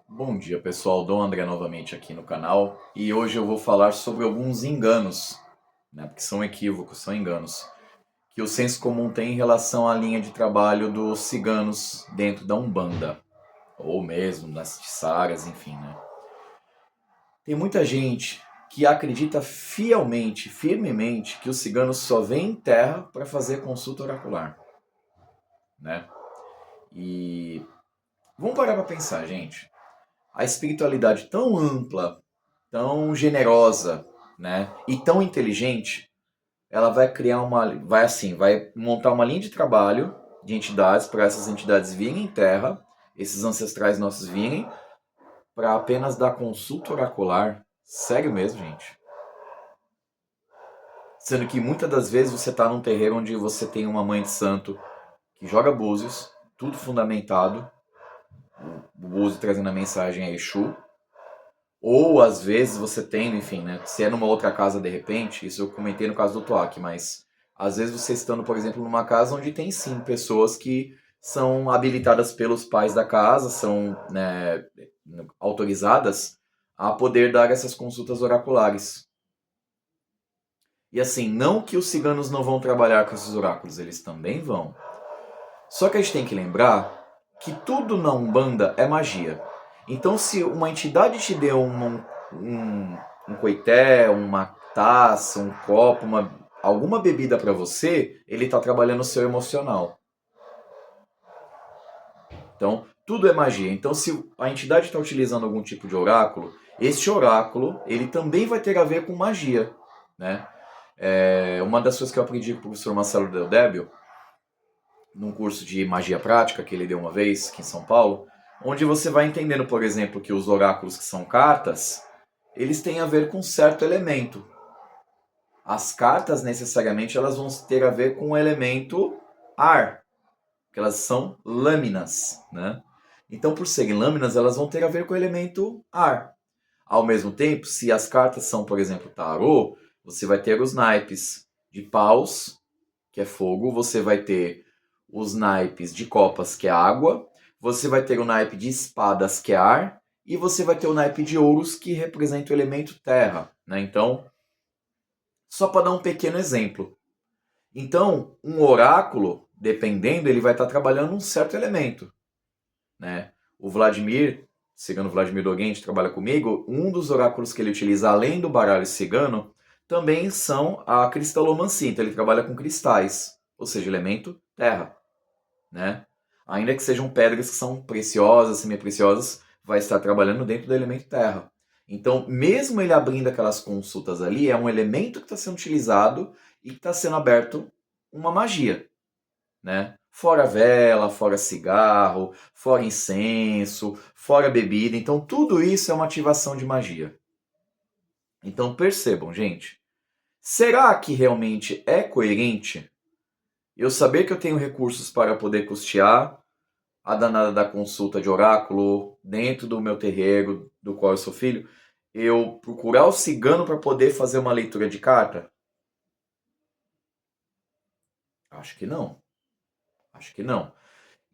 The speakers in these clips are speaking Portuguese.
Bom dia pessoal, Dom André novamente aqui no canal e hoje eu vou falar sobre alguns enganos, né, porque são equívocos, são enganos, que o senso comum tem em relação à linha de trabalho dos ciganos dentro da Umbanda, ou mesmo das tiçaras, enfim, né. Tem muita gente que acredita fielmente, firmemente, que os ciganos só vêm em terra para fazer consulta oracular, né. E vamos parar para pensar, gente. A espiritualidade tão ampla, tão generosa, né, e tão inteligente, ela vai criar vai montar uma linha de trabalho de entidades para essas entidades virem em terra, esses ancestrais nossos virem para apenas dar consulta oracular. Sério mesmo, gente. Sendo que muitas das vezes você está num terreiro onde você tem uma mãe de santo que joga búzios, tudo fundamentado, o búzio trazendo a mensagem a Exu. Ou às vezes você tendo, enfim, né? Se é numa outra casa de repente, isso eu comentei no caso do Toak, mas às vezes você estando, por exemplo, numa casa onde tem sim pessoas que são habilitadas pelos pais da casa, são, né, autorizadas a poder dar essas consultas oraculares. E assim, não que os ciganos não vão trabalhar com esses oráculos, eles também vão. Só que a gente tem que lembrar que tudo na Umbanda é magia. Então, se uma entidade te deu um coité, uma taça, um copo, alguma bebida para você, ele está trabalhando o seu emocional. Então, tudo é magia. Então, se a entidade está utilizando algum tipo de oráculo, este oráculo ele também vai ter a ver com magia, né? Uma das coisas que eu aprendi com o professor Marcelo Del Débio num curso de magia prática que ele deu uma vez aqui em São Paulo, onde você vai entendendo, por exemplo, que os oráculos que são cartas, eles têm a ver com certo elemento. As cartas necessariamente elas vão ter a ver com o elemento ar, porque elas são lâminas, né? Então, por serem lâminas, elas vão ter a ver com o elemento ar. Ao mesmo tempo, se as cartas são, por exemplo, tarô, você vai ter os naipes de paus, que é fogo, você vai ter os naipes de copas, que é água, você vai ter o naipe de espadas, que é ar, e você vai ter o naipe de ouros, que representa o elemento terra, né? Então, só para dar um pequeno exemplo. Então, um oráculo, dependendo, ele vai estar trabalhando um certo elemento, né? O Vladimir, cigano Vladimir do Oriente, trabalha comigo, um dos oráculos que ele utiliza, além do baralho cigano, também são a cristalomancia, então ele trabalha com cristais, ou seja, elemento terra, né? Ainda que sejam pedras que são preciosas, semi-preciosas, vai estar trabalhando dentro do elemento terra. Então, mesmo ele abrindo aquelas consultas ali, é um elemento que está sendo utilizado e que está sendo aberto uma magia, né? Fora vela, fora cigarro, fora incenso, fora bebida. Então, tudo isso é uma ativação de magia. Então, percebam, gente. Será que realmente é coerente eu saber que eu tenho recursos para poder custear a danada da consulta de oráculo dentro do meu terreiro, do qual eu sou filho, eu procurar o cigano para poder fazer uma leitura de carta? Acho que não. Acho que não.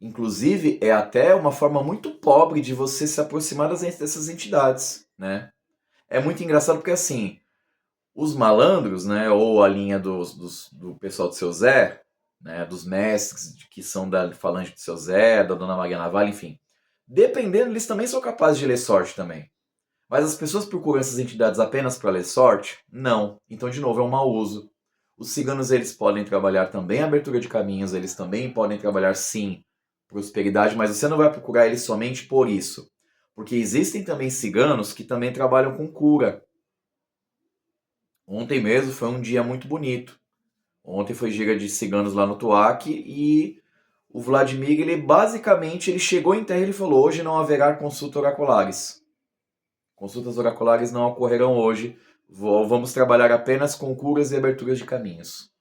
Inclusive, é até uma forma muito pobre de você se aproximar dessas entidades, né? É muito engraçado porque, assim, os malandros, né, ou a linha do pessoal do Seu Zé, né, dos mestres que são da falange do Seu Zé, da Dona Maria Navalha, enfim, dependendo, eles também são capazes de ler sorte também. Mas as pessoas procuram essas entidades apenas para ler sorte? Não. Então, de novo, é um mau uso. Os ciganos eles podem trabalhar também a abertura de caminhos, eles também podem trabalhar sim prosperidade, mas você não vai procurar eles somente por isso. Porque existem também ciganos que também trabalham com cura. Ontem mesmo foi um dia muito bonito. Ontem foi giga de ciganos lá no Tuac e o Vladimir, ele basicamente ele chegou em terra e ele falou: hoje não haverá consulta oraculares. Consultas oraculares não ocorrerão hoje. Vamos trabalhar apenas com curas e aberturas de caminhos.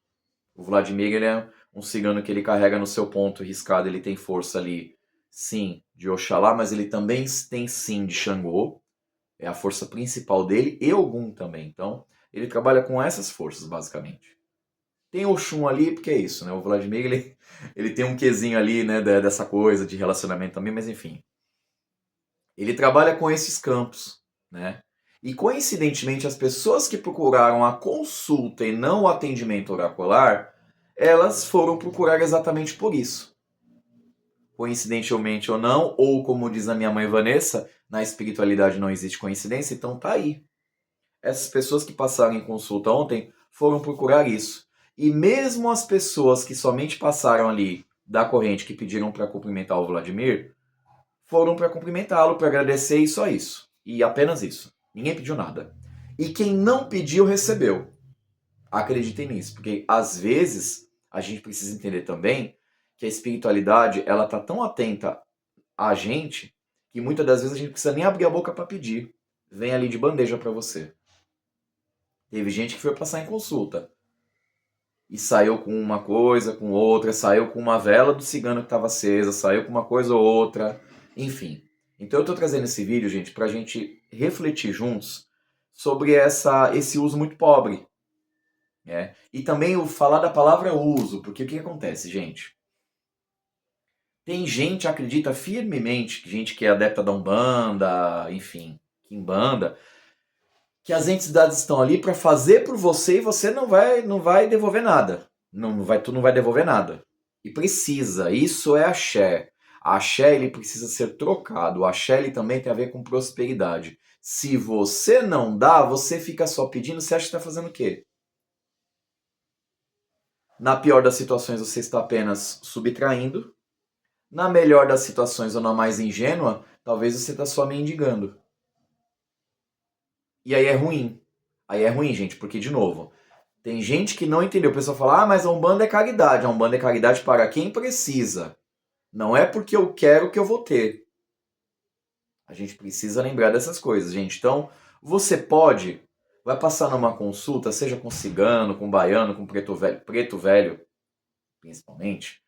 O Vladimir ele é um cigano que ele carrega no seu ponto riscado, ele tem força ali, sim, de Oxalá, mas ele também tem sim de Xangô. É a força principal dele e Ogum também. Então, ele trabalha com essas forças, basicamente. Tem Oxum ali, porque é isso, né? O Vladimir, ele tem um quesinho ali, né, dessa coisa de relacionamento também, mas enfim. Ele trabalha com esses campos, né? E coincidentemente, as pessoas que procuraram a consulta e não o atendimento oracular, elas foram procurar exatamente por isso. Coincidentemente ou não, ou como diz a minha mãe Vanessa, na espiritualidade não existe coincidência, então tá aí. Essas pessoas que passaram em consulta ontem foram procurar isso. E mesmo as pessoas que somente passaram ali da corrente, que pediram para cumprimentar o Vladimir, foram para cumprimentá-lo, para agradecer e só isso. E apenas isso. Ninguém pediu nada. E quem não pediu, recebeu. Acreditem nisso, porque às vezes a gente precisa entender também que a espiritualidade, ela tá tão atenta a gente que muitas das vezes a gente não precisa nem abrir a boca para pedir. Vem ali de bandeja para você. Teve gente que foi passar em consulta e saiu com uma coisa, com outra, saiu com uma vela do cigano que estava acesa, saiu com uma coisa ou outra, enfim. Então eu estou trazendo esse vídeo, gente, para a gente refletir juntos sobre esse uso muito pobre. Né? E também o falar da palavra uso, porque o que acontece, gente? Tem gente que acredita firmemente, gente que é adepta da Umbanda, enfim, Quimbanda, que as entidades estão ali para fazer por você e você não vai devolver nada. Tu não vai devolver nada. E precisa, isso é axé. Axé ele precisa ser trocado. O axé ele também tem a ver com prosperidade. Se você não dá, você fica só pedindo, você acha que está fazendo o quê? Na pior das situações, você está apenas subtraindo. Na melhor das situações, ou na mais ingênua, talvez você está só mendigando. E aí é ruim. Aí é ruim, gente, porque, de novo, tem gente que não entendeu. O pessoal fala, mas a Umbanda é caridade. A Umbanda é caridade para quem precisa. Não é porque eu quero que eu vou ter. A gente precisa lembrar dessas coisas, gente. Então, você vai passar numa consulta, seja com cigano, com baiano, com preto velho, principalmente.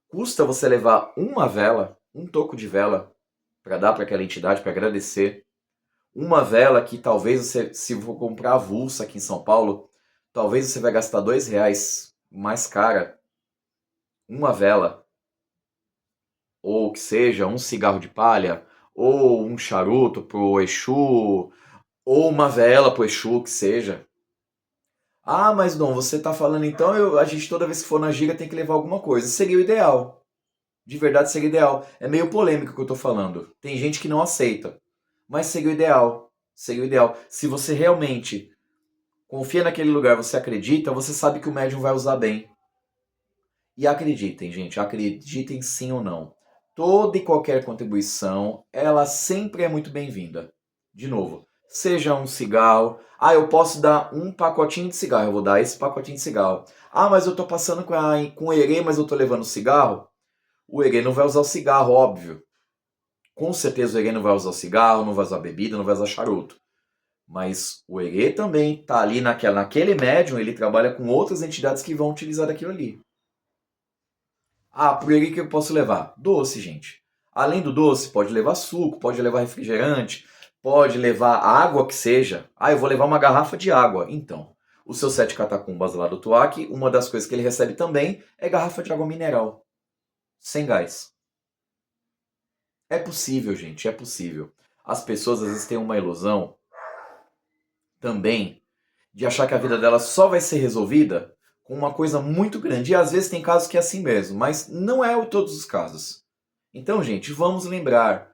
Custa você levar uma vela, um toco de vela, para dar para aquela entidade, para agradecer. Uma vela que talvez você, se for comprar avulsa aqui em São Paulo, talvez você vai gastar R$ 2 mais cara. Uma vela, ou que seja, um cigarro de palha, ou um charuto pro Exu, ou uma vela pro Exu, que seja. Ah, mas não, você tá falando então, a gente toda vez que for na gira tem que levar alguma coisa. Seria o ideal. De verdade seria o ideal. É meio polêmico o que eu tô falando. Tem gente que não aceita. Mas seria o ideal. Seria o ideal. Se você realmente confia naquele lugar, você acredita, você sabe que o médium vai usar bem. E acreditem, gente, acreditem sim ou não. Toda e qualquer contribuição, ela sempre é muito bem-vinda. De novo, seja um cigarro. Ah, eu posso dar um pacotinho de cigarro, eu vou dar esse pacotinho de cigarro. Ah, mas eu tô passando com o erê, mas eu tô levando cigarro. O erê não vai usar o cigarro, óbvio. Com certeza o erê não vai usar o cigarro, não vai usar bebida, não vai usar charuto. Mas o erê também tá ali naquele médium, ele trabalha com outras entidades que vão utilizar aquilo ali. Ah, por aí que eu posso levar? Doce, gente. Além do doce, pode levar suco, pode levar refrigerante, pode levar água que seja. Ah, eu vou levar uma garrafa de água. Então, o seu sete catacumbas lá do Tuac, uma das coisas que ele recebe também é garrafa de água mineral. Sem gás. É possível, gente, é possível. As pessoas às vezes têm uma ilusão também de achar que a vida dela só vai ser resolvida com uma coisa muito grande. E às vezes tem casos que é assim mesmo, mas não é todos os casos. Então, gente, vamos lembrar.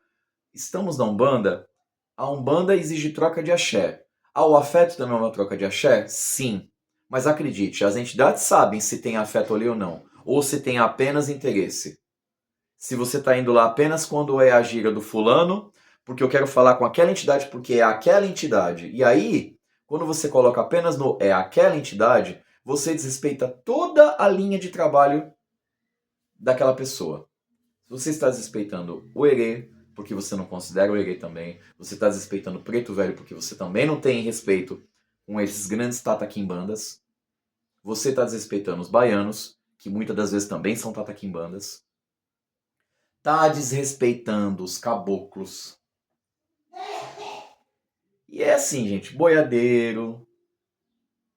Estamos na Umbanda. A Umbanda exige troca de axé. Ah, o afeto também é uma troca de axé? Sim. Mas acredite, as entidades sabem se tem afeto ali ou não. Ou se tem apenas interesse. Se você está indo lá apenas quando é a gira do fulano, porque eu quero falar com aquela entidade porque é aquela entidade. E aí, quando você coloca apenas no é aquela entidade, você desrespeita toda a linha de trabalho daquela pessoa. Você está desrespeitando o erê, porque você não considera o erê também. Você está desrespeitando o preto velho, porque você também não tem respeito com esses grandes tataquimbandas. Você está desrespeitando os baianos, que muitas das vezes também são tataquimbandas. Tá desrespeitando os caboclos. E é assim, gente, boiadeiro.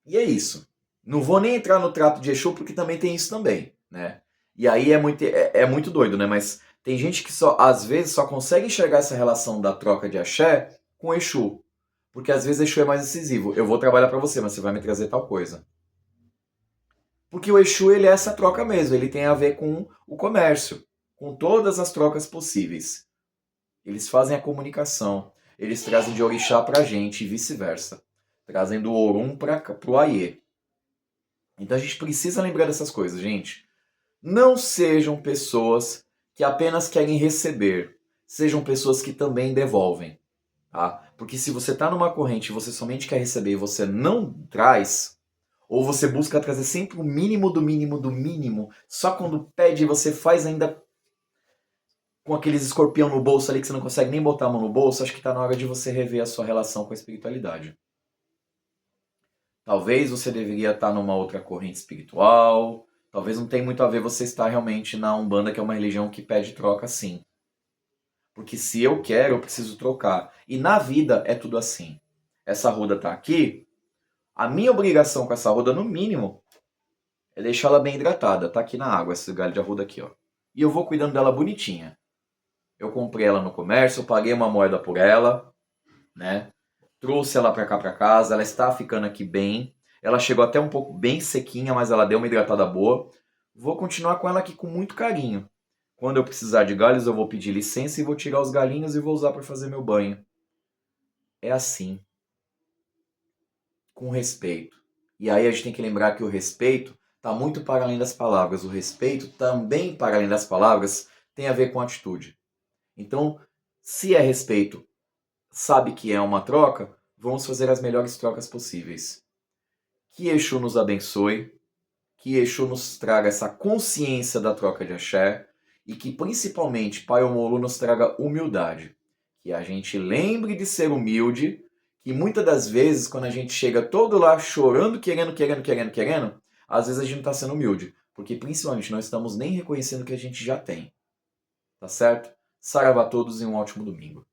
E é isso. Não vou nem entrar no trato de Exu, porque também tem isso também, né? E aí é muito doido, né? Mas Tem gente que às vezes só consegue enxergar essa relação da troca de axé com Exu. Porque às vezes Exu é mais decisivo. Eu vou trabalhar para você, mas você vai me trazer tal coisa. Porque o Exu, ele é essa troca mesmo. Ele tem a ver com o comércio. Com todas as trocas possíveis. Eles fazem a comunicação. Eles trazem de orixá pra gente e vice-versa. Trazem do Orum pro Aie. Então a gente precisa lembrar dessas coisas, gente. Não sejam pessoas que apenas querem receber. Sejam pessoas que também devolvem. Tá? Porque se você está numa corrente e você somente quer receber e você não traz, ou você busca trazer sempre o mínimo do mínimo do mínimo, só quando pede você faz ainda com aqueles escorpião no bolso ali que você não consegue nem botar a mão no bolso, acho que está na hora de você rever a sua relação com a espiritualidade. Talvez você deveria estar numa outra corrente espiritual, talvez não tenha muito a ver você estar realmente na Umbanda, que é uma religião que pede troca sim. Porque se eu quero, eu preciso trocar. E na vida é tudo assim. Essa ruda está aqui, a minha obrigação com essa ruda, no mínimo, é deixá-la bem hidratada. Tá aqui na água, esse galho de arruda aqui, ó. E eu vou cuidando dela bonitinha. Eu comprei ela no comércio, paguei uma moeda por ela, né? Trouxe ela pra cá pra casa, ela está ficando aqui bem. Ela chegou até um pouco bem sequinha, mas ela deu uma hidratada boa. Vou continuar com ela aqui com muito carinho. Quando eu precisar de galhos, eu vou pedir licença e vou tirar os galinhos e vou usar para fazer meu banho. É assim. Com respeito. E aí a gente tem que lembrar que o respeito está muito para além das palavras. O respeito também para além das palavras tem a ver com atitude. Então, se é respeito, sabe que é uma troca, vamos fazer as melhores trocas possíveis. Que Exu nos abençoe, que Exu nos traga essa consciência da troca de axé e que principalmente Pai Omolu nos traga humildade. Que a gente lembre de ser humilde, que muitas das vezes quando a gente chega todo lá chorando, querendo, às vezes a gente não está sendo humilde, porque principalmente não estamos nem reconhecendo o que a gente já tem. Tá certo? Saravá a todos e um ótimo domingo.